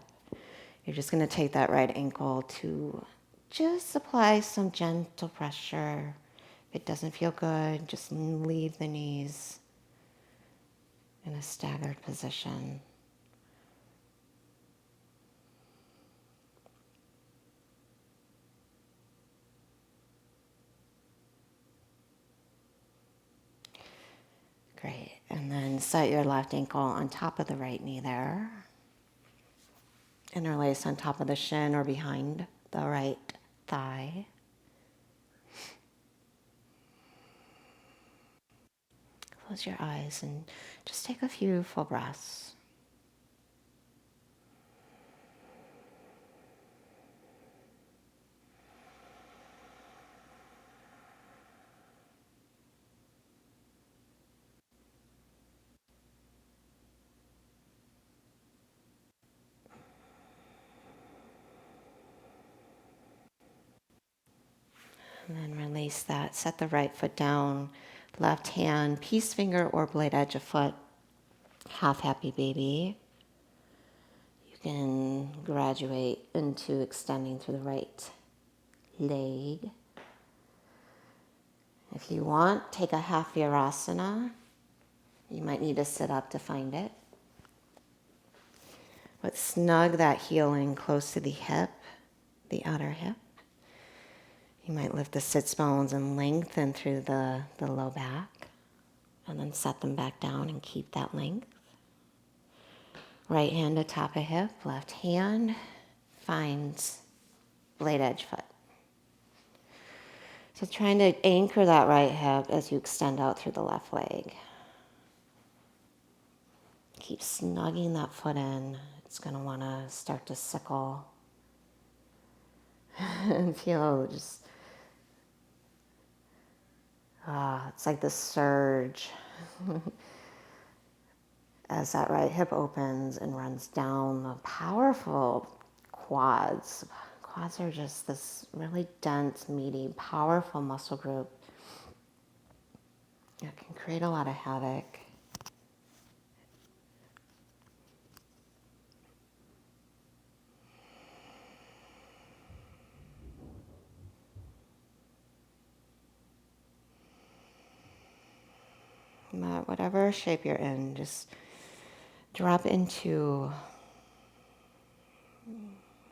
You're just going to take that right ankle to just apply some gentle pressure. If it doesn't feel good, just leave the knees in a staggered position. Great. And then set your left ankle on top of the right knee there. Interlace on top of the shin or behind the right thigh. Close your eyes and just take a few full breaths. And then release that. Set the right foot down. Left hand, peace finger or blade edge of foot. Half happy baby. You can graduate into extending through the right leg. If you want, take a half Virasana. You might need to sit up to find it. But snug that heel in close to the hip, the outer hip. You might lift the sits bones and lengthen through the low back. And then set them back down and keep that length. Right hand atop a hip, left hand finds blade edge foot. So trying to anchor that right hip as you extend out through the left leg. Keep snugging that foot in. It's going to want to start to sickle and feel just, it's like this surge as that right hip opens and runs down the powerful quads. Quads are just this really dense, meaty, powerful muscle group that can create a lot of havoc. But whatever shape you're in, just drop into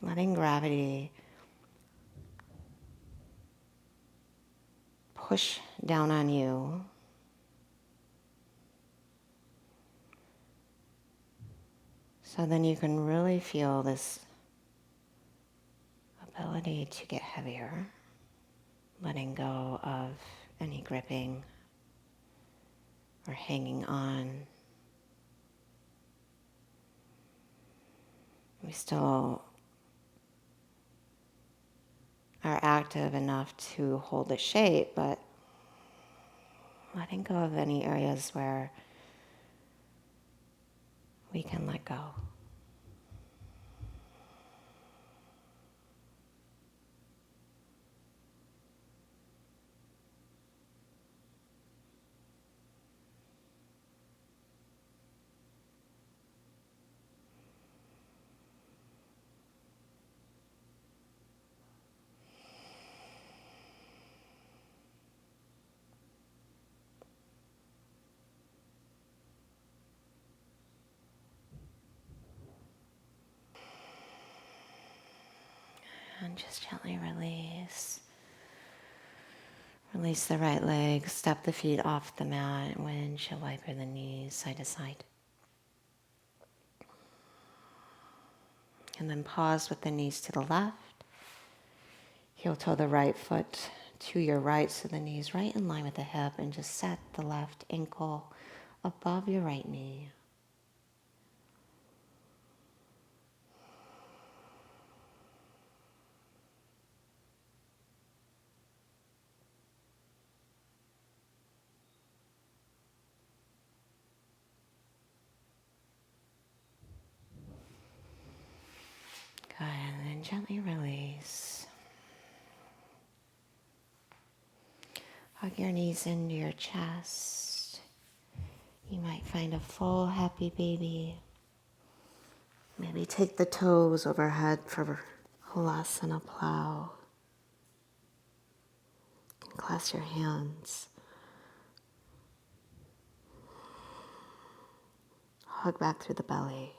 letting gravity push down on you. So then you can really feel this ability to get heavier, letting go of any gripping or hanging on. We still are active enough to hold the shape, but letting go of any areas where we can let go. And just gently release. Release the right leg, step the feet off the mat, windshield wiper the knees side to side. And then pause with the knees to the left. Heel toe the right foot to your right so the knee's right in line with the hip, and just set the left ankle above your right knee. Good, and then gently release. Hug your knees into your chest. You might find a full, happy baby. Maybe take the toes overhead for Halasana plow. Clasp your hands. Hug back through the belly.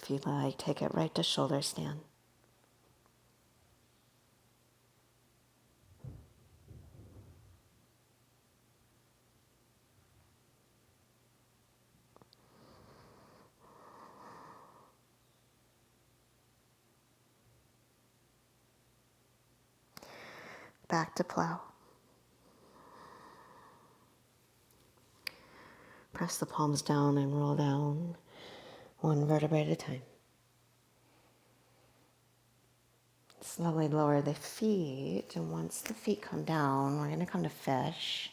If you'd like, take it right to shoulder stand. Back to plow. Press the palms down and roll down, one vertebrae at a time. Slowly lower the feet, and once the feet come down, we're going to come to fish.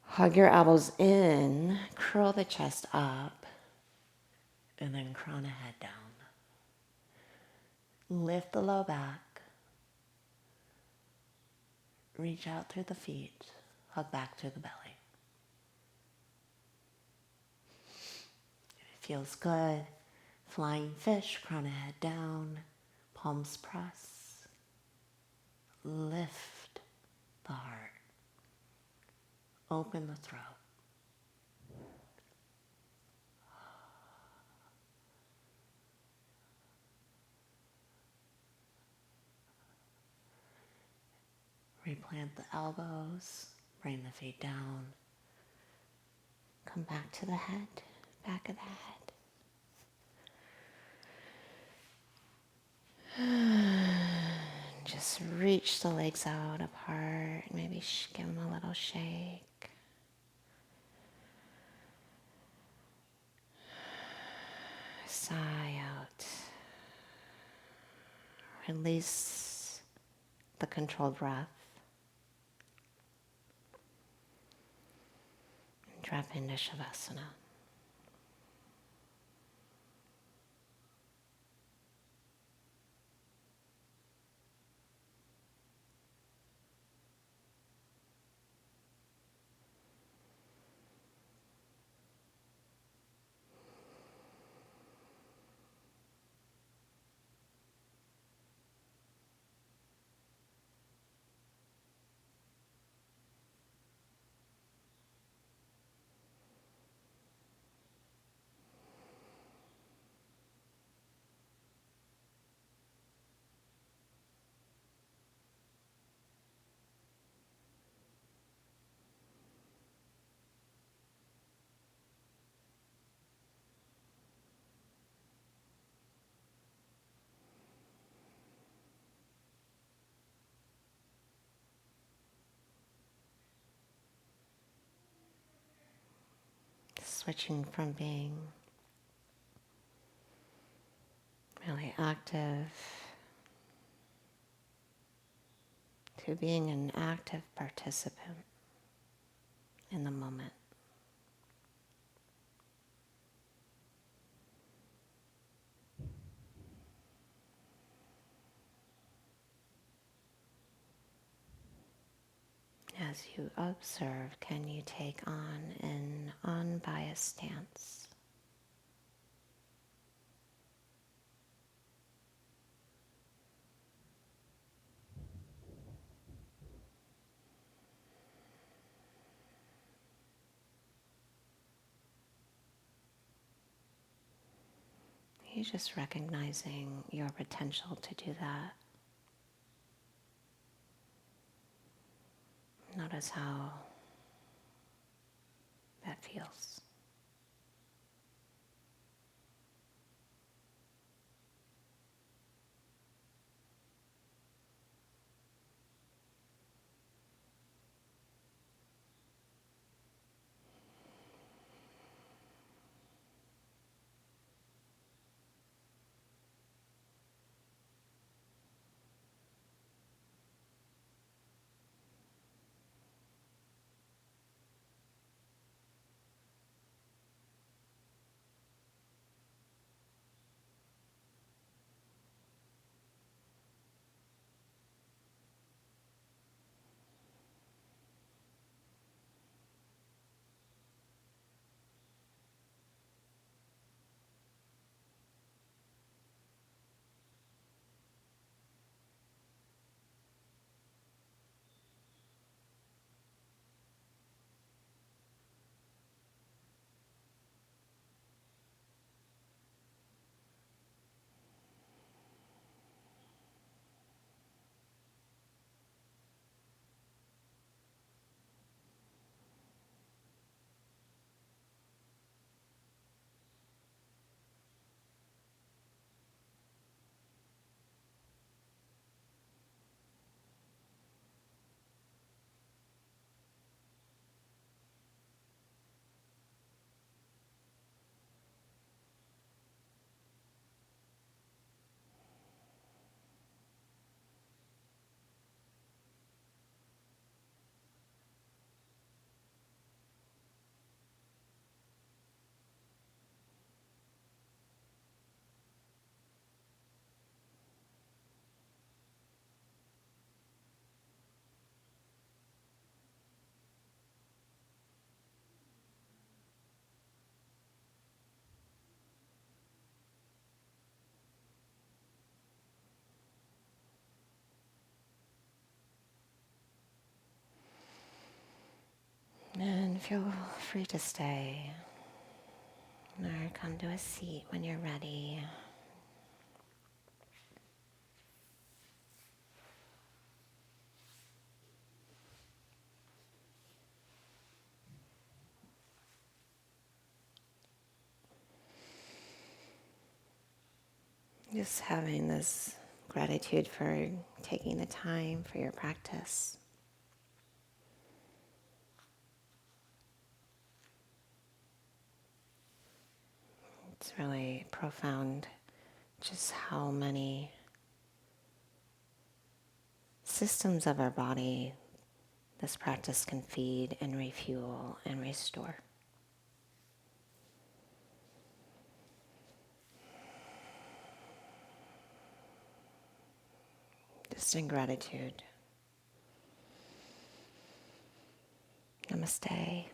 Hug your elbows in, curl the chest up, and then crown the head down. Lift the low back. Reach out through the feet, hug back through the belly. If it feels good, flying fish, crown the head down, palms press. Lift the heart. Open the throat. Replant the elbows, bring the feet down. Come back to the head, back of the head. Just reach the legs out apart, maybe give them a little shake. Sigh out. Release the controlled breath. And drop into Shavasana. switching from being really active to being an active participant in the moment. As you observe, can you take on an unbiased stance? You're just recognizing your potential to do that. Notice how that feels. And feel free to stay or come to a seat when you're ready. Just having this gratitude for taking the time for your practice. It's really profound just how many systems of our body this practice can feed and refuel and restore. Just in gratitude. Namaste.